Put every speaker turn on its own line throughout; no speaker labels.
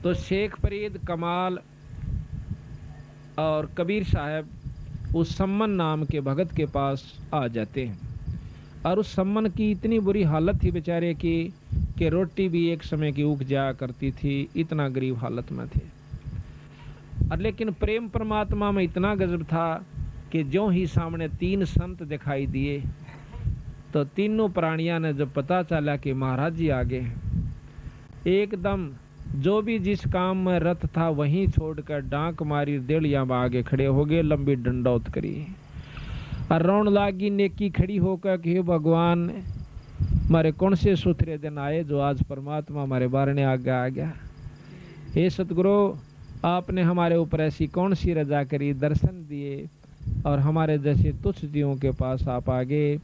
तो शेख फरीद, कमाल और कबीर साहब उस सम्मन नाम के भगत के पास आ जाते हैं। और उस सम्मन की इतनी बुरी हालत थी बेचारे की कि रोटी भी एक समय की उग जाया करती थी, इतना गरीब हालत में थे। और लेकिन प्रेम परमात्मा में इतना गजब था कि जो ही सामने तीन संत दिखाई दिए तो तीनों प्राणियों ने जब पता चला कि महाराज जी आगे हैं, एकदम जो भी जिस काम में रत था वहीं छोड़कर डांक मारी, देड़िया में आगे खड़े हो गए, लंबी डंडौत करी और रोन लागी नेकी खड़ी होकर कि हे भगवान, हमारे कौन से सुथरे दिन आए जो आज परमात्मा हमारे बारने आगे आ गया। हे सतगुरु, आपने हमारे ऊपर ऐसी कौन सी रजा करी, दर्शन दिए और हमारे जैसे तुच्छ जीवों के पास आप आ गए,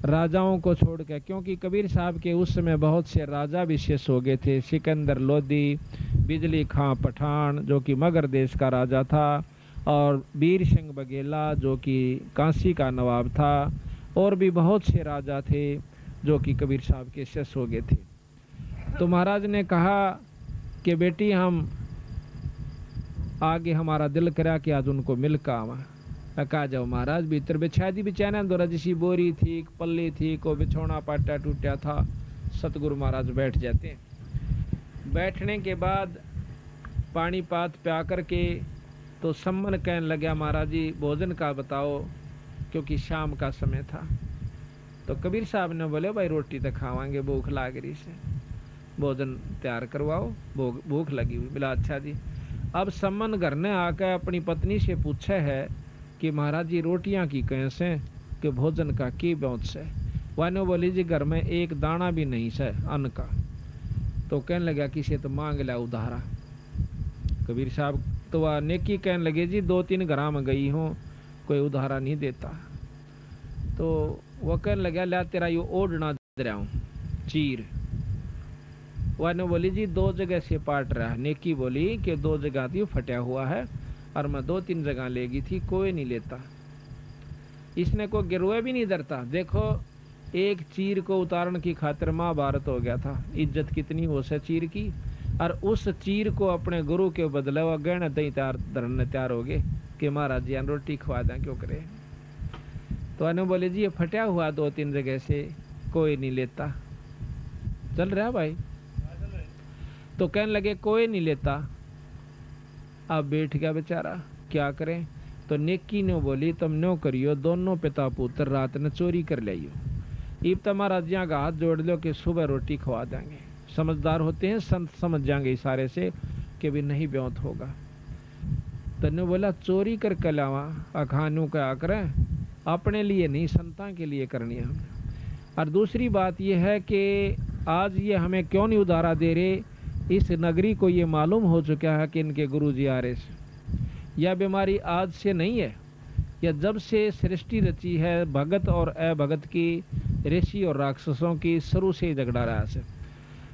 राजाओं को छोड़कर। क्योंकि कबीर साहब के उस समय बहुत से राजा विशेष हो गए थे। सिकंदर लोधी, बिजली खां पठान जो कि मगर देश का राजा था, और वीर सिंह बघेला जो कि कांसी का नवाब था, और भी बहुत से राजा थे जो कि कबीर साहब के शिष्य हो गए थे। तो महाराज ने कहा कि बेटी, हम आगे हमारा दिल करा कि आज उनको मिल का आवा। कहा जाओ महाराज। भीतर बिछा दी बिछाना दो रजसी बोरी थी, पल्ली थी, को बिछौना पाटा टूटा था। सतगुरु महाराज बैठ जाते हैं। बैठने के बाद पानी पात प्या करके तो सम्मन कहने लगा, महाराज जी भोजन का बताओ, क्योंकि शाम का समय था। तो कबीर साहब ने बोले, भाई रोटी तो खावांगे, भूख लाग रही से, भोजन तैयार करवाओ, भूख लगी हुई। बोला अच्छा जी। अब सम्मन घर ने आकर अपनी पत्नी से पूछा है कि महाराज जी रोटियां की कैसे, कि भोजन का की बहुत से। वानो बोली जी घर में एक दाना भी नहीं से अन्न का। तो कहने लगा किसे तो मांग लिया उधारा। कबीर साहब तो वह नेकी कहने लगे, जी 2-3 घरा में गई हूँ, कोई उधारा नहीं देता। तो वह कहने लगा, ला तेरा ये ओढ़ना दे रहा हूँ चीर। वाने बोली जी 2 जगह से पाट रहा है। नेकी बोली कि 2 जगह थी फटा हुआ है और मैं 2-3 जगह ले गई थी, कोई नहीं लेता। इसने को गिरोए भी नहीं डरता। देखो एक चीर को उतारने की खातिर महाभारत हो गया था। इज्जत कितनी हो से चीर की, और उस चीर को अपने गुरु के बदले वह गहने दही धरने तैयार हो गए कि महाराज जी रोटी खवा दें, क्यों करे। तो अनु बोले जी ये फटा हुआ 2-3 जगह से कोई नहीं लेता। चल रहा भाई। तो कहने लगे कोई नहीं लेता। अब बैठ गया बेचारा, क्या करें। तो नेकी ने बोली, तुम नो करियो, दोनों पिता पुत्र रात ने चोरी कर लियो, इब तुम्हारा जिया का हाथ जोड़ लो कि सुबह रोटी खवा देंगे। समझदार होते हैं संत, समझ जाएंगे इशारे से कि भी नहीं ब्योत होगा। तो ने बोला चोरी कर के लावा, अखानों का करें, अपने लिए नहीं संतां के लिए करनी है हमने। और दूसरी बात यह है कि आज ये हमें क्यों नहीं उधारा दे रहे। इस नगरी को ये मालूम हो चुका है कि इनके गुरुजी आ रहे से। यह बीमारी आज से नहीं है, यह जब से सृष्टि रची है भगत और अभगत की, ऋषि और राक्षसों की, शुरू से ही झगड़ा रहा है।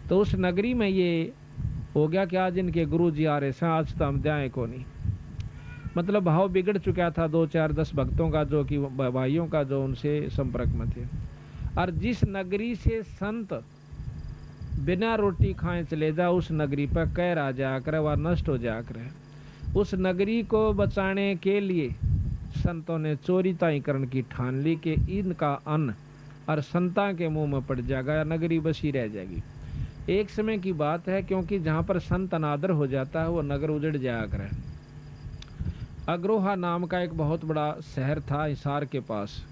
तो उस नगरी में ये हो गया कि आज इनके गुरुजी आ रहे से, आज तो हम जाए को नहीं। मतलब भाव बिगड़ चुका था 2-4-10 भक्तों का, जो कि भाइयों का, जो उनसे संपर्क में थे। और जिस नगरी से संत बिना रोटी खाए चले जा, उस नगरी पर कैर आ जाया करे, वह नष्ट हो जाया करे। उस नगरी को बचाने के लिए संतों ने चोरी ताई करने की ठान ली कि इनका अन्न और संता के मुंह में पड़ जाएगा, नगरी बसी रह जाएगी। एक समय की बात है, क्योंकि जहां पर संत अनादर हो जाता है वो नगर उजड़ जाया करे। अग्रोहा नाम का एक बहुत बड़ा शहर था हिसार के पास।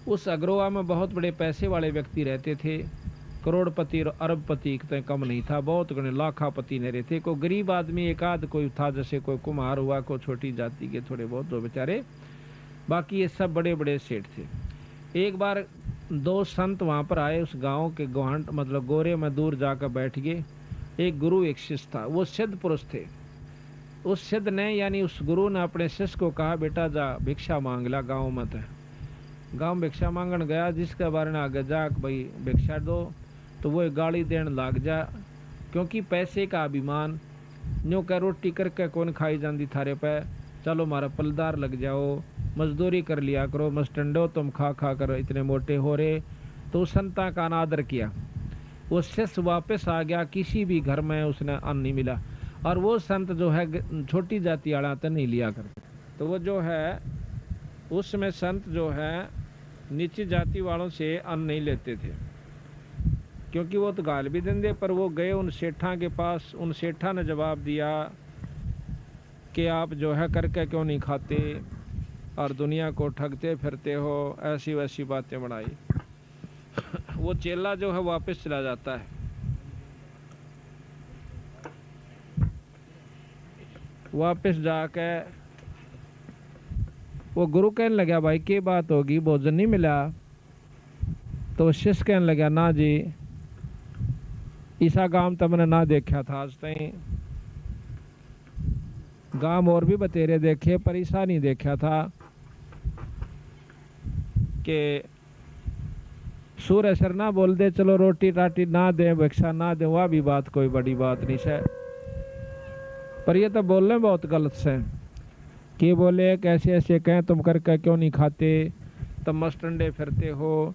उस अग्रोहा में बहुत बड़े पैसे वाले व्यक्ति रहते थे। करोड़पति और अरबपति तो कम नहीं था, बहुत गणे लाखापति नहीं रहते। कोई गरीब आदमी एक आध कोई था, जैसे कोई कुम्हार हुआ, कोई छोटी जाति के थोड़े बहुत दो बेचारे, बाकी ये सब बड़े बड़े सेठ थे। एक बार 2 संत वहाँ पर आए, उस गांव के गुहांट मतलब गोरे में दूर जाकर बैठ गए। एक गुरु एक शिष्य था, वो सिद्ध पुरुष थे। उस सिद्ध ने यानी उस गुरु ने अपने शिष्य को कहा, बेटा जा भिक्षा मांग ला गाँव में। गाँव भिक्षा मांगन गया, जिसके बारे में आगे जा भाई भिक्षा दो, तो वो गाली देने लग जा, क्योंकि पैसे का अभिमान। न्यू का रोटी करके कौन खाई जाती थारे पे, चलो मारा पलदार लग जाओ, मजदूरी कर लिया करो, मस्टंडो तुम खा खा कर इतने मोटे हो रहे। तो संता का अनादर किया। वो शिष्य वापस आ गया, किसी भी घर में उसने अन्न नहीं मिला। और वो संत जो है छोटी जाति वाला तो नहीं लिया करते, तो वो जो है उसमें संत जो है नीची जाति वालों से अन्न नहीं लेते थे, क्योंकि वो तो गाल भी देंगे। पर वो गए उन सेठा के पास, उन सेठा ने जवाब दिया कि आप जो है करके क्यों नहीं खाते और दुनिया को ठगते फिरते हो, ऐसी वैसी बातें बनाई। वो चेला जो है वापस चला जाता है। वापस जाके वो गुरु कहने लगा, भाई क्या बात होगी, भोजन नहीं मिला? तो शिष्य कहने लगा, ना जी, ईसा गांव तुमने ना देखा था आज तक, गांव और भी बतेरे देखे पर ईसा नहीं देखा था कि सूर्य सर ना बोल दे चलो रोटी राटी ना दे, भिक्षा ना दे, वह भी बात कोई बड़ी बात नहीं है। पर ये तो बोलने बहुत गलत से कि बोले कैसे ऐसे कहें तुम करके क्यों नहीं खाते, तुम मस्टंडे फिरते हो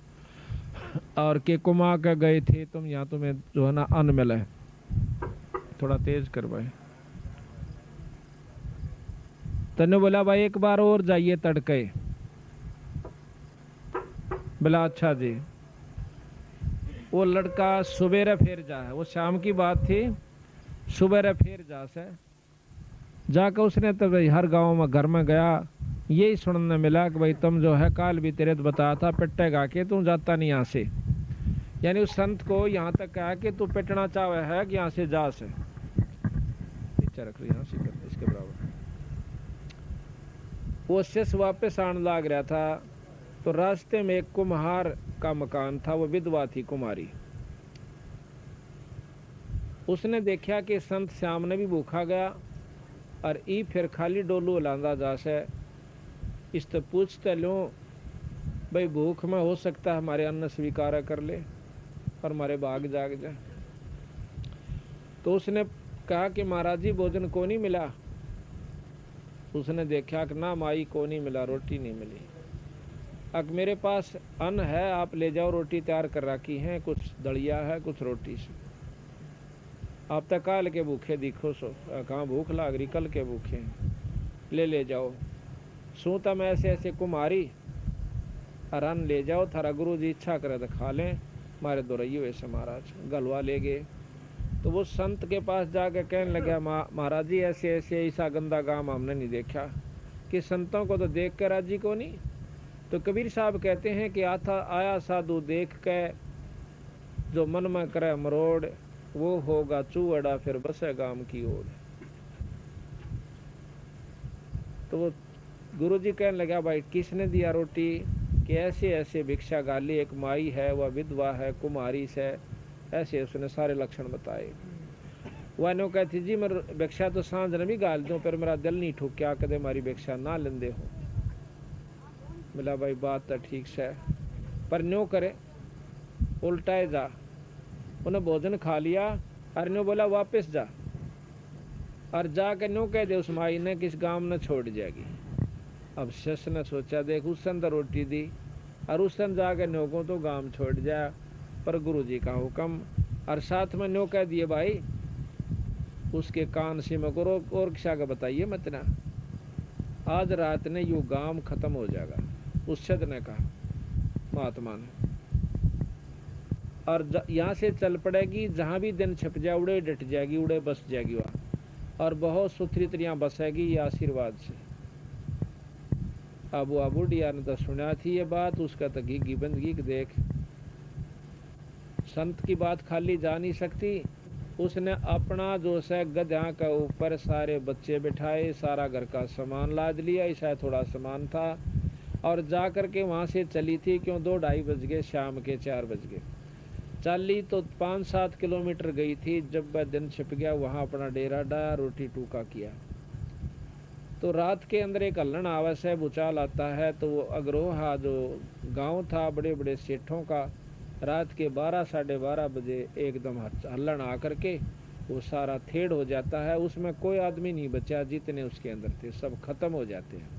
और के कुमा के गए थे तुम, यहाँ तुम्हें जो है ना अन्न मिला है। थोड़ा तेज कर भाई। तने बोला, भाई एक बार और जाइए तड़के। बोला अच्छा जी। वो लड़का सुबेरे फिर जा है, वो शाम की बात थी, सुबेरे फिर जा से जाकर उसने तो भाई हर गांव में घर में गया, यही सुनने मिला कि भाई तुम जो है काल भी तेरे तो बताया था पिट्टे गा के तू जाता नहीं यहाँ से। यानी उस संत को यहाँ तक कहा कि तू पिटना चाहे है कि यहाँ से जा से, पीछे रख यहाँ से कर इसके बराबर। वो शिष्य वापस आने लग रहा था तो रास्ते में एक कुम्हार का मकान था, वो विधवा थी कुमारी। उसने देखा कि संत श्याम ने भी भूखा गया और ई फिर खाली डोलू लांदा जासे, इस तो पूछते लो भाई भूख में हो सकता है हमारे अन्न स्वीकार कर ले और हमारे बाग जाग जाए। तो उसने कहा कि महाराज जी भोजन को नहीं मिला? उसने देखा कि ना माई को नहीं मिला, रोटी नहीं मिली। अब मेरे पास अन्न है, आप ले जाओ, रोटी तैयार कर रखी है, कुछ दलिया है कुछ रोटी से, आप तक काल के भूखे दिखो सो, कहाँ भूख लाग रही, कल के भूखे हैं, ले जाओ। सू तम ऐसे ऐसे कुमारी और अन्न ले जाओ, थारा गुरु जी इच्छा करे तो खा लें, मारे दोरइयो ऐसे महाराज गलवा ले गए। तो वो संत के पास जाके कहने लगा, महाराज जी ऐसे ऐसे ऐसा गंदा काम हमने नहीं देखा, कि संतों को तो देख कर राजी को नहीं। तो कबीर साहब कहते हैं कि आया साधु देख के जो मन में करे मरोड़, वो होगा चूअड़ा फिर बसे गाम की ओर। तो वो गुरु जी कहने लगा, भाई किसने दिया रोटी? कि ऐसे ऐसे भिक्षा गाली, एक माई है वह विधवा है कुमारी से, ऐसे उसने सारे लक्षण बताए। वह नो कहती जी मैं भिक्षा तो सांझ ने भी गाल दूं पर मेरा दिल नहीं ठुक्या कदे मारी भिक्षा ना लेंदे हो। मिला भाई बात तो ठीक से, पर न्यो करे उल्टाए जा। उन्हें भोजन खा लिया और न्यो बोला वापस जा, और जाके न्यो कह दे उस माई ने किस गांव ने छोड़ जाएगी। अब शिष्य ने सोचा देख उस सन तो रोटी दी और उस सन जाके न्यो को तो गांव छोड़ जाए, पर गुरु जी का हुक्म। और साथ में न्यो कह दिए भाई उसके कान से में करो और किसा का बताइए मत ना, आज रात ने यू गांव खत्म हो जाएगा। उस शद ने कहा महात्मा ने, और यहाँ से चल पड़ेगी, जहां भी दिन छिप जाए उड़े डट जाएगी, उड़े बस जाएगी वहां, और बहुत सुथरी तरह बसेगी ये आशीर्वाद से। अब वो बुढ़िया ने तो सुना थी ये बात, उसका तो घी बंदगी देख, संत की बात खाली जा नहीं सकती। उसने अपना जो है गधा का ऊपर सारे बच्चे बिठाए, सारा घर का सामान लाद लिया, ऐसा थोड़ा सामान था, और जाकर के वहां से चली थी। क्यों 2-2:30 बज गए, शाम के 4 बज गए। चली तो 5-7 किलोमीटर गई थी। जब वह दिन छिप गया वहां अपना डेरा डाया, रोटी टूका किया। तो रात के अंदर एक हल्लन आवस है, भूचाल आता है। तो वो अग्रोहा जो गांव था बड़े बड़े सेठों का, रात के 12-12:30 बजे एकदम हल्लन आकर के वो सारा थेड़ हो जाता है। उसमें कोई आदमी नहीं बचा, जितने उसके अंदर थे सब खत्म हो जाते हैं।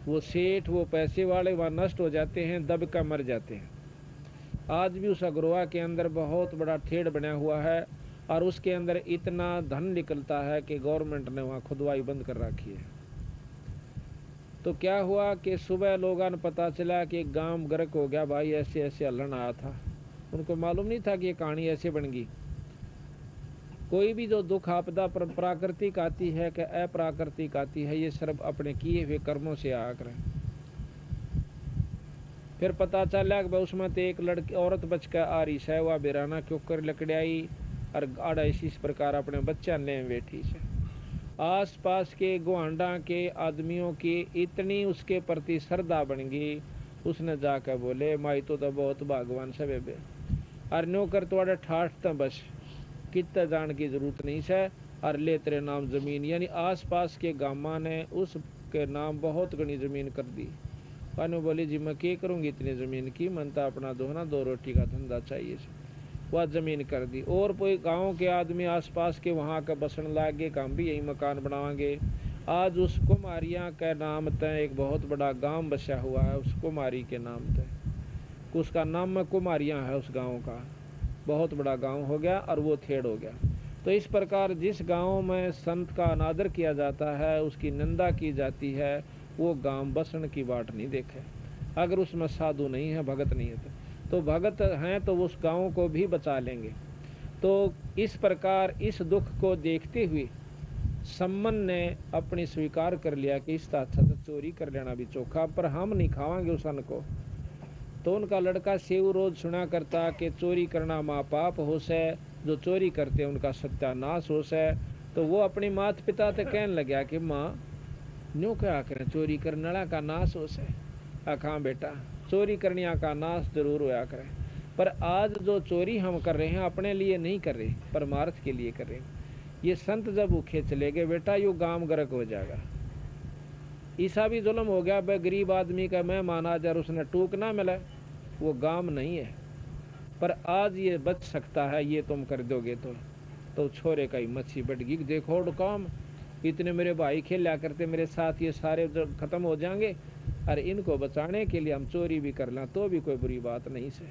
वो सेठ वो पैसे वाले वहाँ नष्ट हो जाते हैं, दब का मर जाते हैं। आज भी उस अग्रोहा के अंदर बहुत बड़ा ठेड़ बना हुआ है और उसके अंदर इतना धन निकलता है कि गवर्नमेंट ने वहाँ खुदवाई बंद कर रखी है। तो क्या हुआ कि सुबह लोगों ने पता चला कि एक गांव गर्क हो गया भाई, ऐसे ऐसे हल्लन आया था। उनको मालूम नहीं था कि ये कहानी ऐसे बन गई। कोई भी जो दुख आपदा प्राकृतिक आती है कि अप्राकृतिक आती है, ये सब अपने किए हुए कर्मों से आया करें। फिर पता चला कि उसमें तो एक लड़की औरत बच कर आ रही है, वह बिराना क्यों कर लकड़ियाई और आड़ा इसी प्रकार अपने बच्चा ले बैठी से। आस पास के गुआंडा के आदमियों की इतनी उसके प्रति श्रद्धा बन गई, उसने जाकर बोले माई तो बहुत भगवान से बेबे और नो कर थोड़ा ठाठ तो बस कितना जान की जरूरत नहीं है और ले तेरे नाम जमीन। यानी आस पास के गामा ने उसके नाम बहुत घनी जमीन कर दी। कानू बोली जी मैं क्या करूँगी इतनी ज़मीन की, मन तो अपना दोना दो रोटी का धंधा चाहिए। वह ज़मीन कर दी और कोई गांव के आदमी आसपास के वहाँ का बसन लाग गए, काम भी यही मकान बनावांगे। आज उस कुमारियाँ के नाम तय एक बहुत बड़ा गांव बसा हुआ है, उस कुमारी के नाम तय, उसका नाम में कुमारियाँ है। उस गाँव का बहुत बड़ा गाँव हो गया और वो थेड़ हो गया। तो इस प्रकार जिस गाँव में संत का अनादर किया जाता है, उसकी निंदा की जाती है, वो गांव बसन की बाट नहीं देखे। अगर उसमें साधु नहीं है, भगत नहीं है, तो भगत हैं तो उस गांव को भी बचा लेंगे। तो इस प्रकार इस दुख को देखते हुए सम्मन ने अपनी स्वीकार कर लिया कि इस अच्छा तो चोरी कर लेना भी चोखा, पर हम नहीं खावांगे उस अन्न को। तो उनका लड़का सेव रोज सुना करता कि चोरी करना माँ पाप हो से, जो चोरी करते उनका सत्यानाश हो से। तो वो अपने माता पिता से कहने लगा कि माँ न्यू क्या करें, चोरी करने वाला का नाश हो से। हाँ बेटा, चोरी करने का नाश जरूर होया करें, पर आज जो चोरी हम कर रहे हैं अपने लिए नहीं कर रहे, परमार्थ के लिए कर रहे हैं। ये संत जब भूखे चले गए बेटा, यो गांव गर्क हो जाएगा। ईसा भी जुल्म हो गया, भाई गरीब आदमी का मैं माना जा, उसने टूक ना मिला, वो गांव नहीं है। पर आज ये बच सकता है, ये तुम कर दोगे तो छोरे का ही मच्छी बढ़ गई। देखो काम इतने मेरे भाई खेला करते मेरे साथ, ये सारे खत्म हो जाएंगे और इनको बचाने के लिए हम चोरी भी कर लें तो भी कोई बुरी बात नहीं से।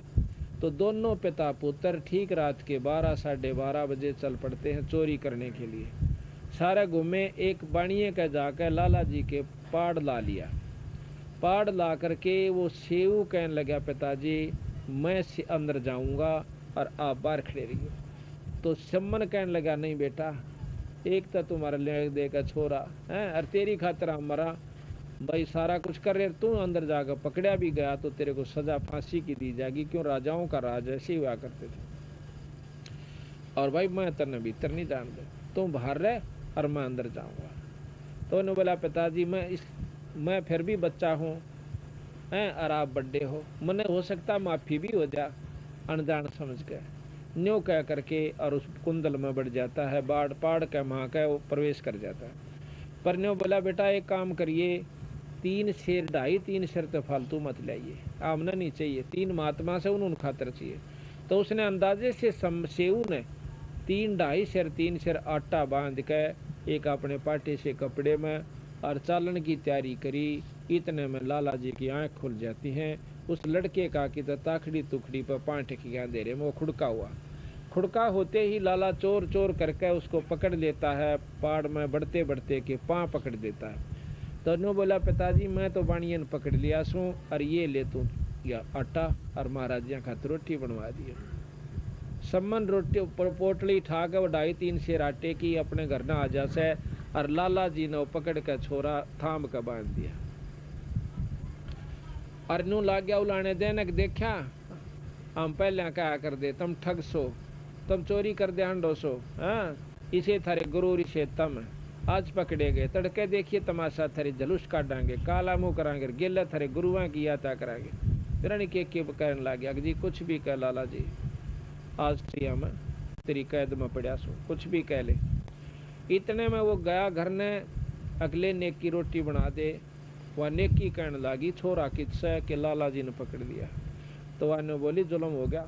तो दोनों पिता पुत्र ठीक रात के 12 साढ़े 12 बजे चल पड़ते हैं चोरी करने के लिए। सारा घूमे, एक बाणिए का जाकर लाला जी के पाड़ ला लिया। पाड़ ला करके वो सेव कहने लगा पिताजी मैं अंदर जाऊंगा और आप बाहर खड़े रहिए। तो सम्मन कहने लगा नहीं बेटा, एक तो तुम्हारा ले देगा छोरा है और तेरी खातिर हमारा भाई सारा कुछ कर रहे, तू अंदर जाकर पकड़ा भी गया तो तेरे को सजा फांसी की दी जाएगी। क्यों, राजाओं का राज ऐसे ही हुआ करते थे। और भाई मैं तेरे भीतर नहीं जान दे, तुम बाहर रह और मैं अंदर जाऊंगा। तो उन्होंने बोला पिताजी मैं फिर भी बच्चा हूँ हैं और आप बड़े हो, मने हो सकता माफी भी हो जा अनजान समझ के। न्यो कह करके और उस कुंडल में बढ़ जाता है, बाढ़ पाड़ के वहाँ का वो प्रवेश कर जाता है। पर न्यो बोला बेटा एक काम करिए, 3 शेर 2.5-3 शेर तो फालतू मत लाइए, आमना नहीं चाहिए, 3 महात्मा से उन्होंने खातर चाहिए। तो उसने अंदाजे से सेऊ ने 3-2.5 शेर 3 शेर आटा बांध के एक अपने पाटे से कपड़े में और चालन की तैयारी करी। इतने में लाला जी की आंख खुल जाती हैं। उस लड़के का की तो ताखड़ी तुखड़ी पर 5 टिकियाँ दे रहे, वो खुड़का हुआ। खुड़का होते ही लाला चोर चोर करके उसको पकड़ लेता है, पाड़ में बढ़ते बढ़ते के पाँव पकड़ देता है। तो नो बोला पिताजी मैं तो बाणियन पकड़ लिया सूँ और ये ले तू या आटा और महाराजिया खातिर रोटी बनवा दिया। सम्मन रोटी पोटली ठा के 2.5-3 शेर आटे की अपने घर न आ जा से और लाला जी ने पकड़ के छोरा थाम का बांध दिया। और नू लाग गया उलाने देने देखा हम पहले क्या कर दे, तुम ठग सो, तुम चोरी कर दे हंडो सो, हाँ इसे थारे गुरु इसे तम आज पकड़े गए। तड़के देखिए तमाशा थारे जलूस काटांगे, काला मुँह करांगे, गेला थारे गुरुआ की यात्रा करांगे। तेरा नहीं के कहने लग गया जी कुछ भी कह लाला जी, आज मैं तेरी कैद में पड़ा सो, कुछ भी कह ले। इतने में वो गया घर ने अगले नेक की रोटी बना दे, वह नेकी कहने लगी छोरा किस्सा के लाला जी ने पकड़ लिया। तो वह ने बोली जुल्म हो गया,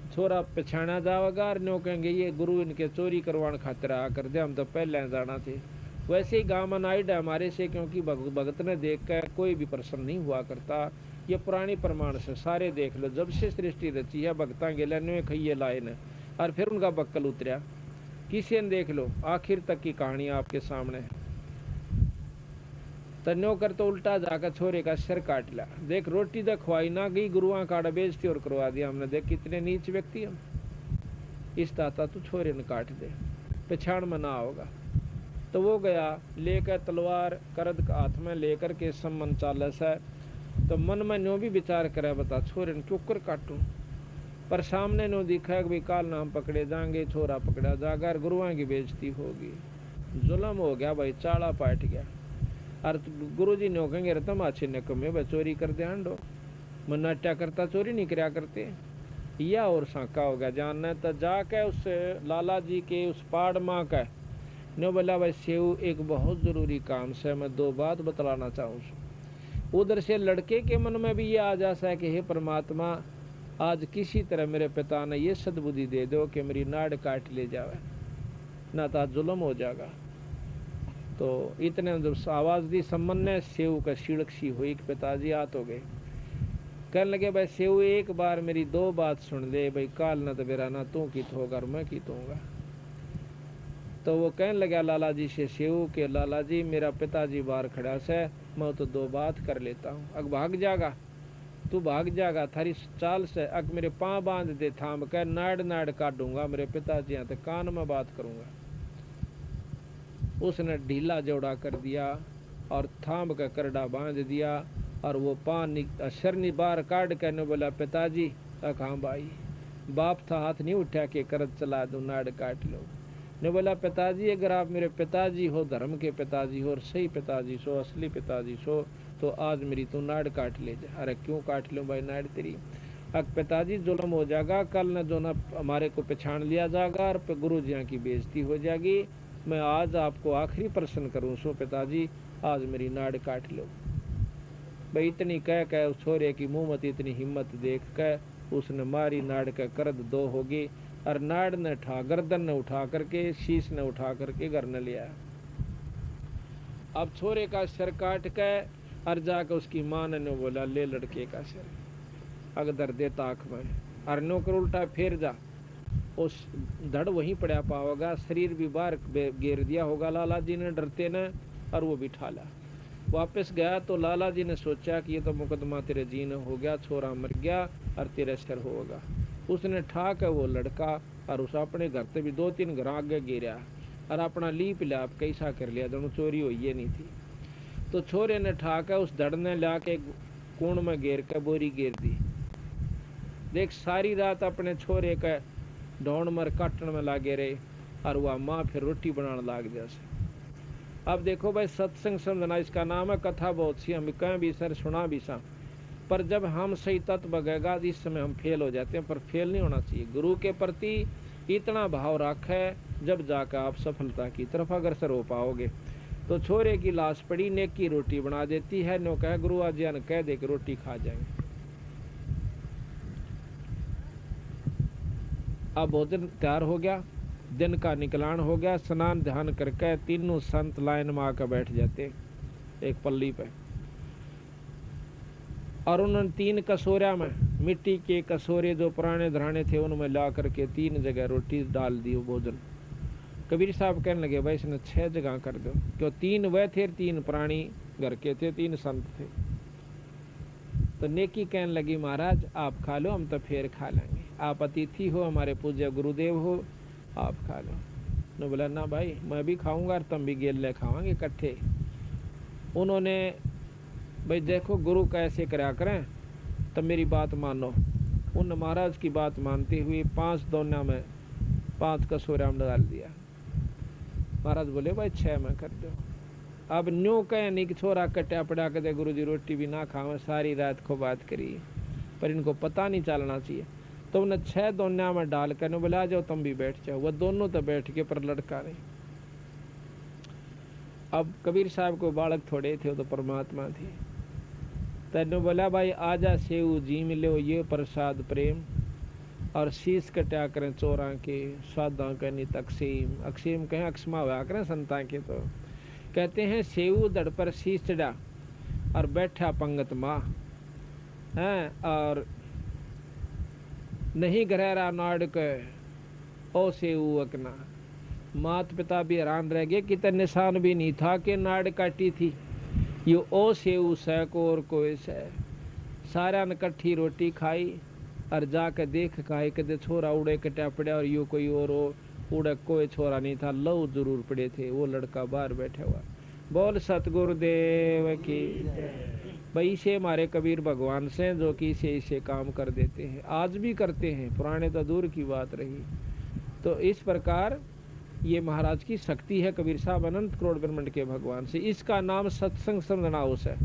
छोरा पछाना जाएगा और नो कहेंगे ये गुरु इनके चोरी करवाने खातिर आ कर दे, हम तो पहले जाना थे। वैसे ही गाँव में नाइड हमारे से, क्योंकि भगत ने देख कर कोई भी प्रसन्न नहीं हुआ करता। ये पुरानी प्रमाण से सारे देख लो, जब से सृष्टि रची है भक्ता गेला ने खइये लाए न और फिर उनका बक्कल उतरा, किसी ने देख लो आखिर तक की कहानी आपके सामने है। तन्यो कर तो उल्टा जाकर छोरे का सिर काट लिया। देख रोटी तो खवाई ना गई, गुरुआ काड़ा बेचती और करवा दिया हमने। देख कितने नीच व्यक्ति हम। इस ताता तू छोरे ने काट दे, पछाड़ में ना होगा। तो वो गया लेकर तलवार करद का हाथ में लेकर के सम्मन चालस है। तो मन में न्यो भी विचार करे, बता छोरे ने क्यों कर काटूं। पर सामने नो दिखा कि काल नाम पकड़े जाएंगे, छोरा पकड़ा जागा, गुरुआ की बेइज्जती होगी। जुल्म हो गया भाई, चाड़ा पाट गया। और गुरु जी ने कहेंगे तुम अच्छे ने कमे भाई चोरी कर दे आंडो, मनाट्या करता चोरी नहीं कराया करते। या और साका हो गया जानना। तो जाके उस लाला जी के उस पाड़ माँ का नो बोला भाई सेव एक बहुत जरूरी काम से मैं दो बात बतलाना चाहूँ। उधर से लड़के के मन में भी ये आ जाता है कि हे परमात्मा आज किसी तरह मेरे पिता ने ये सद्बुद्धि दे दो कि मेरी नाड़ काट ले जावे, ना तो जुल्म हो जाएगा। तो इतने जब आवाज दी सम्मन ने, सेव का शिड़क सी हुई कि पिताजी आ तो गए। कहने लगे भाई सेव एक बार मेरी दो बात सुन ले भाई, काल न तो मेरा ना तू कित होगा और मैं कित होगा। तो वो कहने लगा लाला जी से सेव के लाला जी मेरा पिताजी बाहर खड़ा से, मैं तो दो बात कर लेता हूँ। अग भाग जागा, तू भाग जागा थारी चाल से। अग मेरे पाँव बांध दे थाम कर, नाड़ नाड़ काटूंगा मेरे पिताजी यहाँ, तो कान में बात करूंगा। उसने ढीला जोड़ा कर दिया और थाम का करड़ा बांध दिया। और वो पान शरनी बाहर काट कर ने बोला पिताजी। हाँ भाई, बाप था हाथ नहीं उठा के करद चला दो, नाड़ काट लो। ने बोला पिताजी अगर आप मेरे पिताजी हो, धर्म के पिताजी हो और सही पिताजी सो, असली पिताजी सो, तो आज मेरी तू नाड़ काट ले जा। अरे क्यों काट लूँ भाई नाड़ तेरी। अब पिताजी जुल्म हो जाएगा, कल न जो न हमारे को पहचान लिया जाएगा और गुरु जी की बेइज्जती हो जाएगी। मैं आज आपको आखिरी प्रश्न करूँ सो पिताजी आज मेरी नाड़ काट लो। भाई इतनी कह उस छोरे की मुँह मत इतनी हिम्मत देख कर उसने मारी, नाड़ का करद दो होगी और नाड़ ने उठा गर्दन ने उठा करके शीश ने उठा करके घर न लिया। अब छोरे का सिर काट के और जाकर उसकी माँ ने बोला ले लड़के का सिर, अगदर दे ताक में और नौकर उल्टा फेर जा। उस धड़ वहीं पड़ा पाओगा, शरीर भी बाहर घेर दिया होगा लाला जी ने डरते ने, और वो बिठा ला। वापस गया तो लाला जी ने सोचा कि ये तो मुकदमा तेरे जीने हो गया, छोरा मर गया और तेरे सिर होगा। उसने ठाक है वो लड़का और उस अपने घर से भी दो तीन घर आगे गिरा और अपना लीप लाप कैसा कर लिया, दोनों चोरी हुई ये नहीं थी। तो छोरे ने ठाक है उस धड़ ने ला के कूण में घेर कर बोरी घेर दी। देख सारी रात अपने छोरे का ढोंड मर काटने में लागे रहे और वह माँ फिर रोटी बनाने लाग जैसे। अब देखो भाई सत्संग समझना इसका नाम है, कथा बहुत सी हम कहें भी सर सुना भी सा, पर जब हम सही तत्व बगेगा इस समय हम फेल हो जाते हैं। पर फेल नहीं होना चाहिए, गुरु के प्रति इतना भाव रखे जब जाकर आप सफलता की तरफ अग्रसर हो पाओगे। तो छोरे की लाश पड़ी, नेक की रोटी बना देती है, नो कह गुरु आजिया ने कह दे कि रोटी खा जाएंगे। अब भोजन तैयार हो गया, दिन का निकलान हो गया, स्नान ध्यान करके तीनों संत लाइन में आकर बैठ जाते एक पल्ली पे। और उन्होंने तीन कसोरिया में मिट्टी के कसोरे जो पुराने धराने थे उनमें ला करके तीन जगह रोटी डाल दी भोजन। कबीर साहब कहने लगे भाई इसने 6 जगह कर दो, क्यों 3 वह थे, 3 प्राणी घर के थे, 3 संत थे। तो नेकी कहने लगी महाराज आप खा लो, हम तो फिर खा लेंगे, आप अतिथि हो, हमारे पूज्य गुरुदेव हो, आप खा लो। ने बोला ना भाई मैं भी खाऊंगा और तुम भी गेले खावांगे इकट्ठे। उन्होंने भाई देखो गुरु कैसे करा करें, तब मेरी बात मानो। उन महाराज की बात मानते हुए 5 दोना में 5 कसोरा में डाल दिया। महाराज बोले भाई 6 में कर दो। अब न्यू कहे नहीं कि छोरा कट्या पड़ा कर दे, गुरु जी रोटी भी ना खावे, सारी रात को बात करी, पर इनको पता नहीं चलना चाहिए। तो उन्हें 6 दोना में डाल कर ने बोला जाओ तुम भी बैठ जाओ। वह दोनों तो बैठ के पर लड़का नहीं। अब कबीर साहब को बालक थोड़े थे, वो तो परमात्मा थे। तेने बोला भाई आजा सेव जी मिलो ये प्रसाद प्रेम, और शीश कटा करें चोरा के स्वादा के नित अक्षीम। अक्षीम कहें अक्षमा हुआ करें संता के। तो कहते हैं सेव दड़ पर शीश चढ़ा और बैठा पंगत माँ, हैं। और नहीं गहरा नाड़ के ओ से उकना, माता पिता भी हैरान रह गए, कितना निशान भी नहीं था कि नाड़ काटी थी। यो ओ से को और कोई से सारा ने कट्ठी रोटी खाई और जाके देख खाए कदे छोरा उड़े कटा पड़ा, और यो कोई और उड़े कोई छोरा नहीं था, लव जरूर पड़े थे। वो लड़का बाहर बैठा हुआ। बोल सतगुरुदेव की। भाई से हमारे कबीर भगवान से जो कि इसे काम कर देते हैं, आज भी करते हैं, पुराने तो दूर की बात रही। तो इस प्रकार ये महाराज की शक्ति है, कबीर साहब अनंत करोड़ ब्रह्मांड के भगवान से। इसका नाम सत्संग समझना हाउस है।